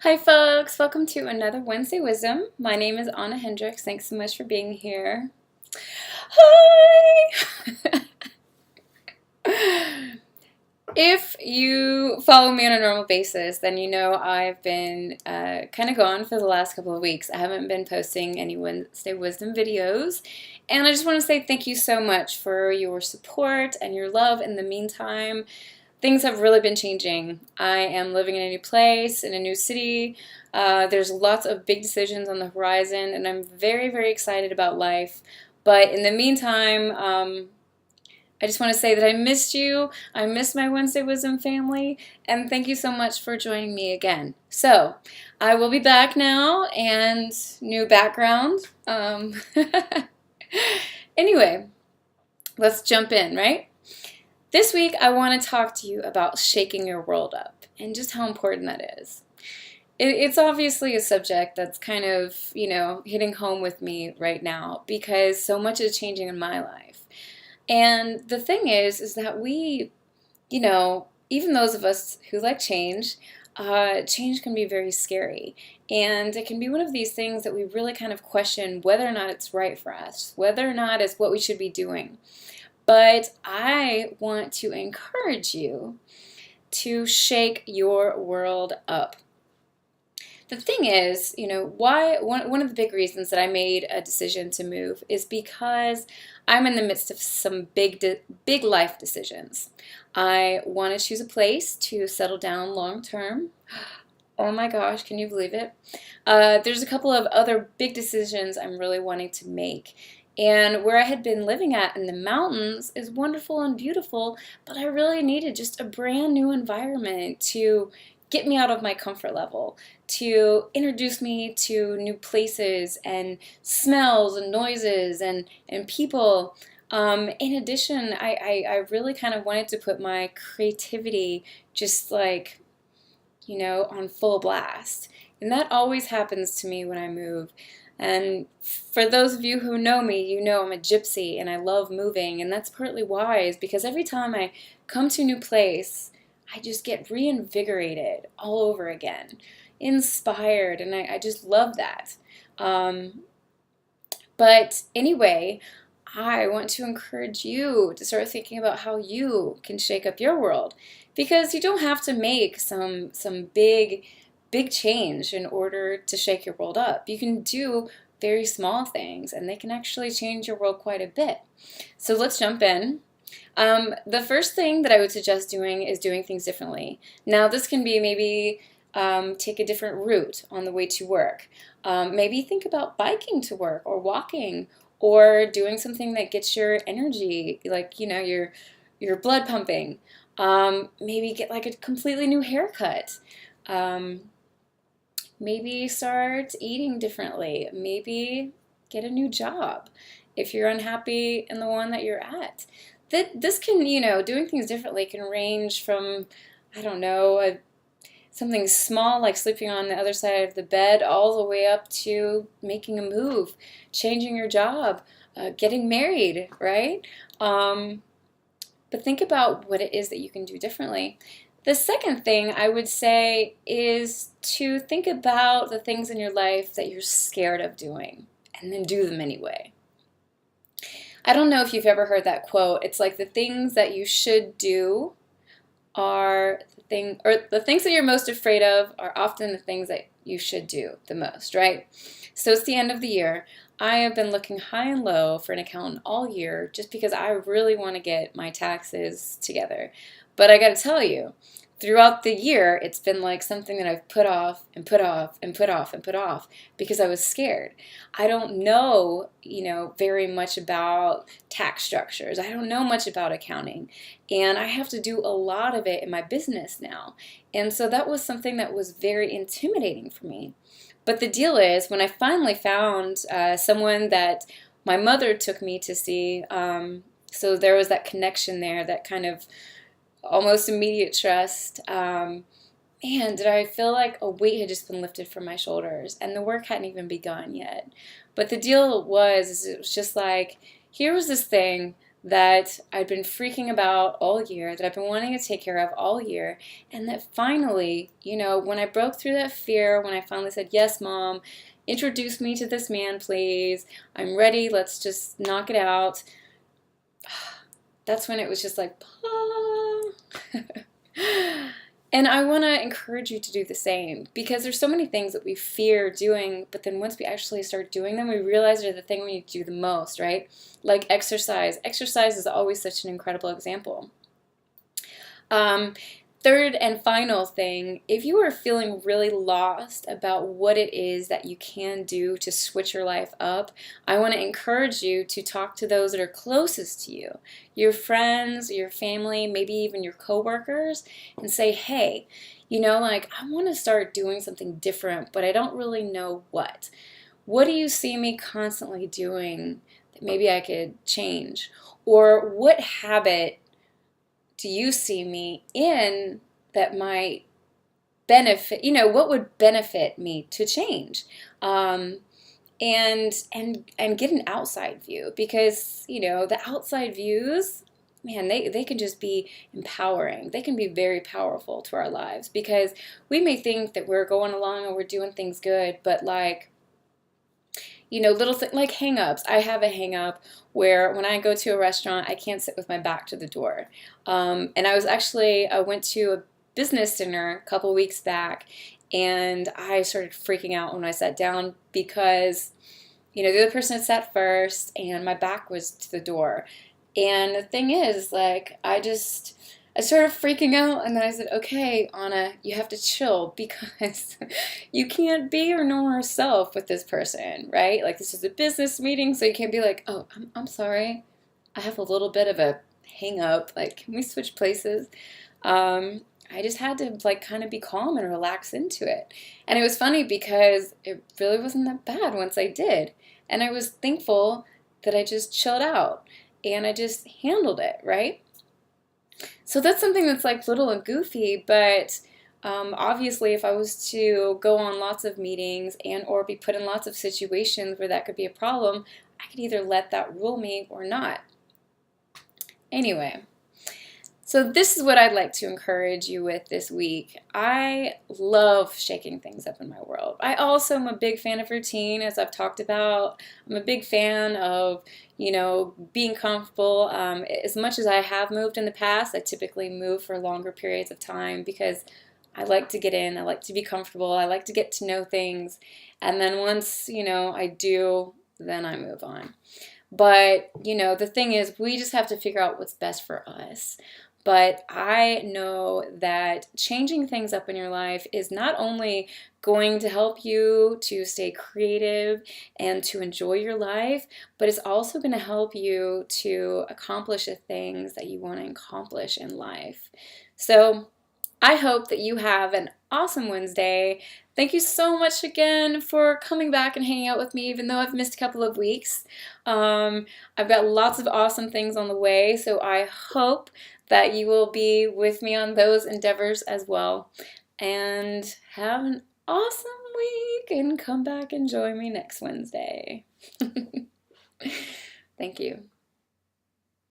Hi folks, welcome to another Wednesday Wisdom. My name is Anna Hendricks. Thanks so much for being here. Hi! If you follow me on a normal basis, then you know I've been kind of gone for the last couple of weeks. I haven't been posting any Wednesday Wisdom videos, and I just want to say thank you so much for your support and your love in the meantime. Things have really been changing. I am living in a new place, in a new city. There's lots of big decisions on the horizon, and I'm very, very excited about life. But in the meantime, I just want to say that I missed you. I missed my Wednesday Wisdom family, and thank you so much for joining me again. So, I will be back now, and new background. Anyway, let's jump in, right? This week, I want to talk to you about shaking your world up and just how important that is. It's obviously a subject that's kind of, hitting home with me right now because so much is changing in my life. And the thing is that we, even those of us who like change, change can be very scary. And it can be one of these things that we really kind of question whether or not it's right for us, whether or not it's what we should be doing. But I want to encourage you to shake your world up. The thing is, one of the big reasons that I made a decision to move is because I'm in the midst of some big life decisions. I want to choose a place to settle down long term. Oh my gosh, can you believe it? There's a couple of other big decisions I'm really wanting to make. And where I had been living at in the mountains is wonderful and beautiful, but I really needed just a brand new environment to get me out of my comfort level, to introduce me to new places and smells and noises and people. In addition, I really kind of wanted to put my creativity just like, on full blast. And that always happens to me when I move. And for those of you who know me, you know I'm a gypsy and I love moving. And that's partly why, is because every time I come to a new place, I just get reinvigorated all over again, inspired, and I just love that. But anyway, I want to encourage you to start thinking about how you can shake up your world, because you don't have to make some big change in order to shake your world up. You can do very small things, and they can actually change your world quite a bit. So let's jump in. The first thing that I would suggest doing is doing things differently. Now, this can be maybe take a different route on the way to work. Maybe think about biking to work or walking or doing something that gets your energy, like, your blood pumping. Maybe get like a completely new haircut. Maybe start eating differently. Maybe get a new job if you're unhappy in the one that you're at. This can, doing things differently can range from, I don't know, something small like sleeping on the other side of the bed all the way up to making a move, changing your job, getting married, right? But think about what it is that you can do differently. The second thing I would say is to think about the things in your life that you're scared of doing and then do them anyway. I don't know if you've ever heard that quote. It's like the things that you should do are the things that you're most afraid of are often the things that you should do the most, right? So it's the end of the year. I have been looking high and low for an accountant all year just because I really want to get my taxes together. But I got to tell you, throughout the year, it's been like something that I've put off and put off and put off and put off because I was scared. I don't know, very much about tax structures. I don't know much about accounting. And I have to do a lot of it in my business now. And so that was something that was very intimidating for me. But the deal is, when I finally found someone that my mother took me to see, so there was that connection there, that kind of almost immediate trust. Man, did I feel like a weight had just been lifted from my shoulders, and the work hadn't even begun yet. But the deal was, it was just like, here was this thing that I'd been freaking about all year, that I've been wanting to take care of all year, and that finally, when I broke through that fear, when I finally said, yes, Mom, introduce me to this man, please. I'm ready. Let's just knock it out. That's when it was just like, And I want to encourage you to do the same, because there's so many things that we fear doing, but then once we actually start doing them, we realize they're the thing we need to do the most, right? Like exercise. Exercise is always such an incredible example. Third and final thing, if you are feeling really lost about what it is that you can do to switch your life up, I want to encourage you to talk to those that are closest to you, your friends, your family, maybe even your coworkers, and say, hey, I want to start doing something different, but I don't really know what. What do you see me constantly doing that maybe I could change? Or what habit do you see me in that might benefit, what would benefit me to change? And get an outside view, because, the outside views, man, they can just be empowering. They can be very powerful to our lives, because we may think that we're going along and we're doing things good, but little things like hang-ups. I have a hang-up where when I go to a restaurant, I can't sit with my back to the door. And I went to a business dinner a couple weeks back, and I started freaking out when I sat down because, the other person had sat first, and my back was to the door. And the thing is, I started freaking out, and then I said, okay, Anna, you have to chill, because you can't be your normal self with this person, right? Like, this is a business meeting, so you can't be like, oh, I'm sorry. I have a little bit of a hang up. Like, can we switch places? I just had to, kind of be calm and relax into it. And it was funny because it really wasn't that bad once I did. And I was thankful that I just chilled out and I just handled it, right? So that's something that's little and goofy, but obviously if I was to go on lots of meetings and or be put in lots of situations where that could be a problem, I could either let that rule me or not. Anyway, so this is what I'd like to encourage you with this week. I love shaking things up in my world. I also am a big fan of routine, as I've talked about. I'm a big fan of, being comfortable. As much as I have moved in the past, I typically move for longer periods of time because I like to get in. I like to be comfortable. I like to get to know things. And then once, I do, then I move on. But, the thing is, we just have to figure out what's best for us. But I know that changing things up in your life is not only going to help you to stay creative and to enjoy your life, but it's also going to help you to accomplish the things that you want to accomplish in life. So I hope that you have an awesome Wednesday. Thank you so much again for coming back and hanging out with me, even though I've missed a couple of weeks. I've got lots of awesome things on the way, so I hope that you will be with me on those endeavors as well. And have an awesome week, and come back and join me next Wednesday. Thank you.